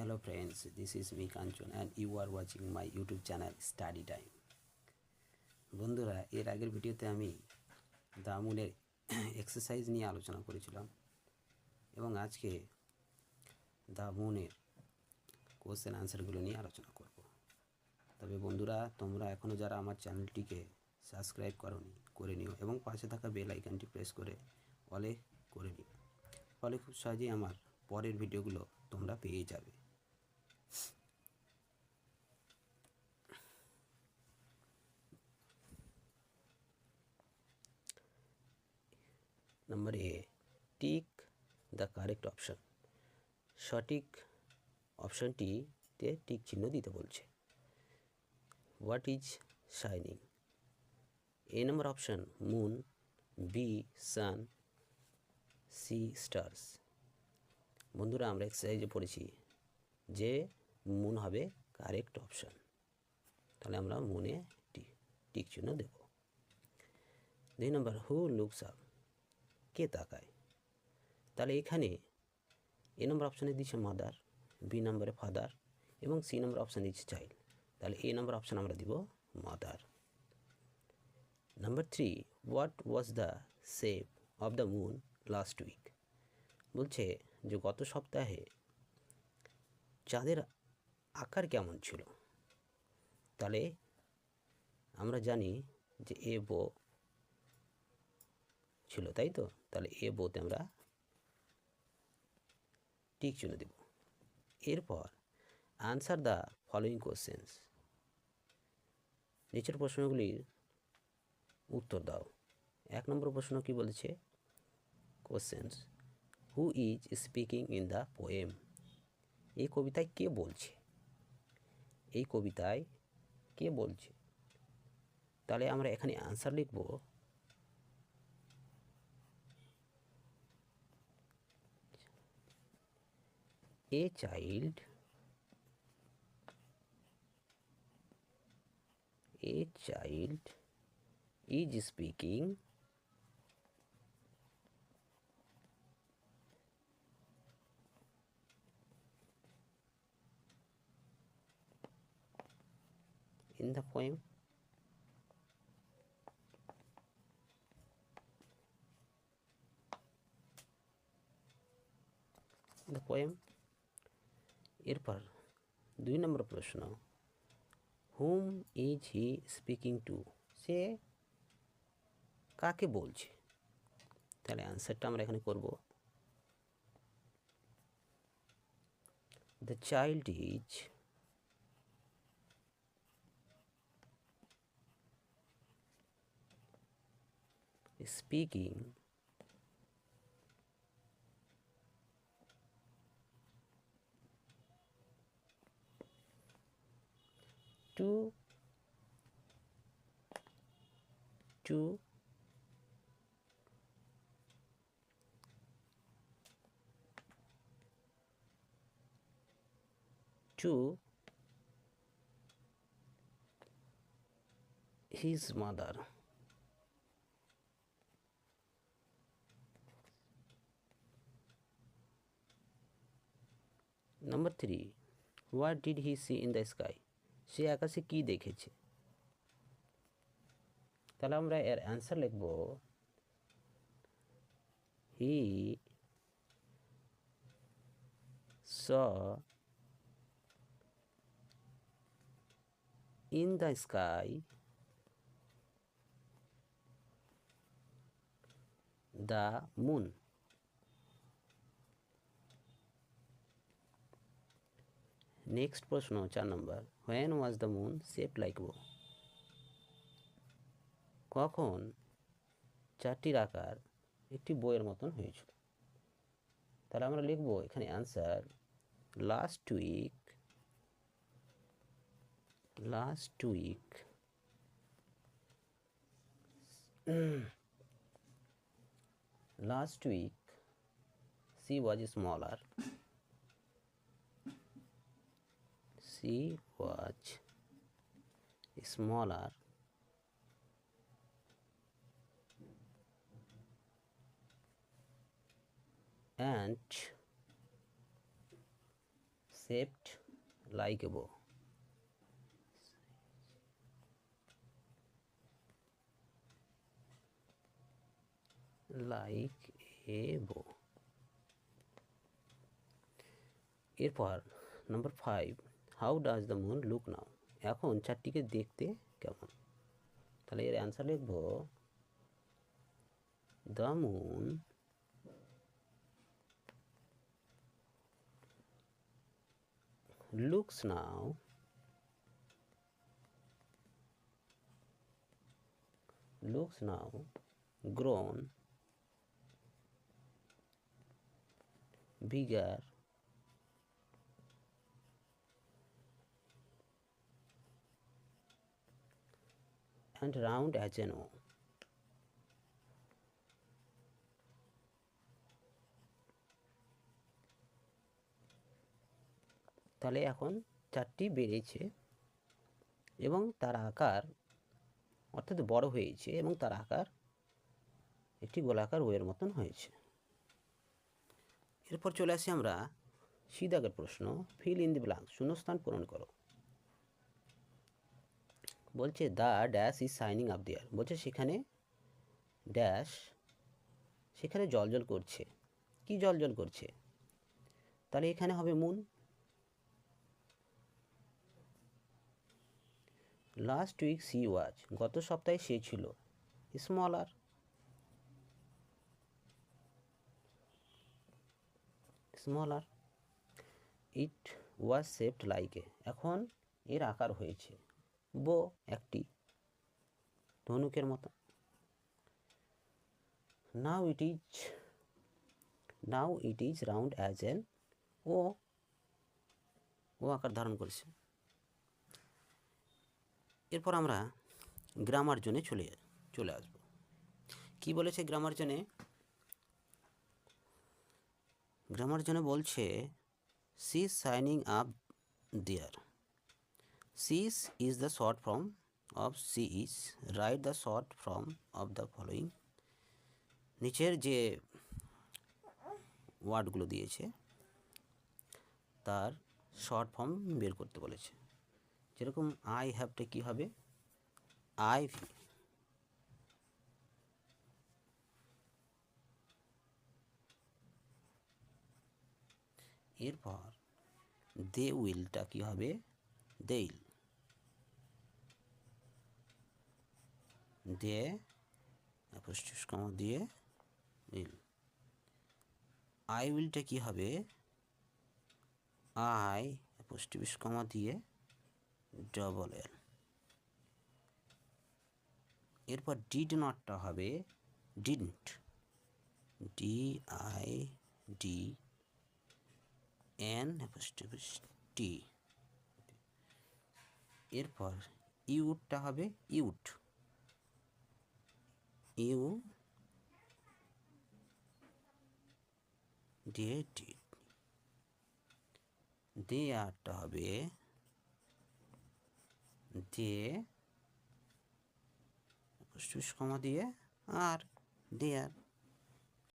Hello friends, this is me Kanchan and you are watching my YouTube channel Study Time. বন্ধুরা, এর আগের ভিডিওতে আমি দামুনের এক্সারসাইজ নিয়ে আলোচনা করেছিলাম এবং আজকে দামুনের কোশ্চেন আনসারগুলো নিয়ে আলোচনা করব। তবে বন্ধুরা, তোমরা এখনও যারা আমার চ্যানেলটিকে সাবস্ক্রাইব করোনি করে নিও এবং পাশে থাকা বেল আইকনটি প্রেস করে অলে করে নিও, ফলে খুব সহজেই আমার পরের ভিডিওগুলো তোমরা পেয়ে যাবে। Number A, tick the correct option. সঠিক অপশনটিতে টিক চিহ্ন দিতে বলছে। What is shining? এ নম্বর option moon, B sun, C stars. বন্ধুরা, আমরা এক্সারসাইজে পড়েছি যে মুন হবে কারেক্ট অপশন, তাহলে আমরা মুনে টিক চিহ্ন দেব। 2 নম্বর, হু লুকস আপ? কে তাকায়? তাহলে এখানে এ নম্বর অপশানে দিচ্ছে মাদার, বি নম্বরে ফাদার এবং সি নম্বর অপশান দিচ্ছে চাইল্ড, তাহলে এ নম্বর অপশান আমরা দিব mother. Number 3, what was the shape of the moon last week? বলছে যে গত সপ্তাহে চাঁদের আকার কেমন ছিল? তাহলে আমরা জানি যে এ বো ছিল, তাই তো? তাহলে এ বোতে আমরা টিক চিহ্ন দেব। এরপর আনসার দ্য ফলোয়িং কোশ্চেন্স। নিচের প্রশ্নগুলির উত্তর দাও। 1 নম্বর প্রশ্ন কি বলেছে? Questions, who is speaking in the poem? এই কবিতায় কে বলছে? এই কবিতায় কে বলছে? তাহলে আমরা এখানে আনসার লিখব a child is speaking in the poem. এরপর 2 নম্বর প্রশ্ন, হুম ইজ হি স্পিকিং টু? সে কাকে বলছে? তাহলে অ্যান্সারটা আমরা এখানে করব the child is speaking to his mother. Number 3, what did he see in the sky? সে আকাশে কি দেখেছে? তাহলে আমরা এর অ্যান্সার লিখব he saw in the sky the moon. Next প্রশ্ন 4 নম্বর, when was the moon shaped like bow? কখন চারটির আকার একটি বইয়ের মতন হয়েছিল? তাহলে আমরা লিখব এখানে answer last week she was smaller. And shaped like a bow. Like a bow. এরপর number 5, how does the moon look now. এখন চারটিকে দেখতে কেমন, তাহলে এর অ্যান্সার লিখব the moon looks now grown bigger and round as an O. তাহলে এখন চারটি বেড়েছে এবং তার আকার অর্থাৎ বড় হয়েছে এবং তার আকার একটি গোলাকার ওয়ের মতন হয়েছে। এরপর চলে আসি আমরা সি দাগের প্রশ্ন, ফিল ইন দি ব্ল্যাঙ্ক, শূন্যস্থান পূরণ করো। বলছে the dash is shining up there, বলছে সেখানে ড্যাশ, সেখানে জলজল করছে। কি জলজল করছে, তাহলে এখানে হবে moon. Last week she was, গত সপ্তাহে সে ছিল smaller. It was shaped like a, এখন এর আকার হয়েছে বো, একটি ধনুকের মতো। Now it is round as an O, O আকার ধারণ করেছে। এরপর আমরা গ্রামার জোনে চলে আসব। কি বলেছে গ্রামার জোনে? গ্রামার জোনে বলছে she is shining up there. She's is the short form of she is, right the short form of the following. নিচের যে ওয়ার্ডগুলো দিয়েছে তার শর্ট ফর্ম বের করতে বলেছে। যেরকম আই হ্যাভটা কী হবে, আই ভি। এরপর দে উইলটা কী হবে, দেইল। দে অ্যাপোস্ট্রোফ কমা দিয়ে উইল। আই উইলটা কী হবে, আই অ্যাপোস্ট্রোফ কমা দিয়ে ডবল এল। এরপর ডিড নটটা হবে didn't, D I D N apostrophe T. এরপর ইউটটা হবে ইউট, ইউ দিয়ে ডিড। দে আরটা হবে দে অ্যাপোস্ট্রোফ কমা দিয়ে আর দেয়ার।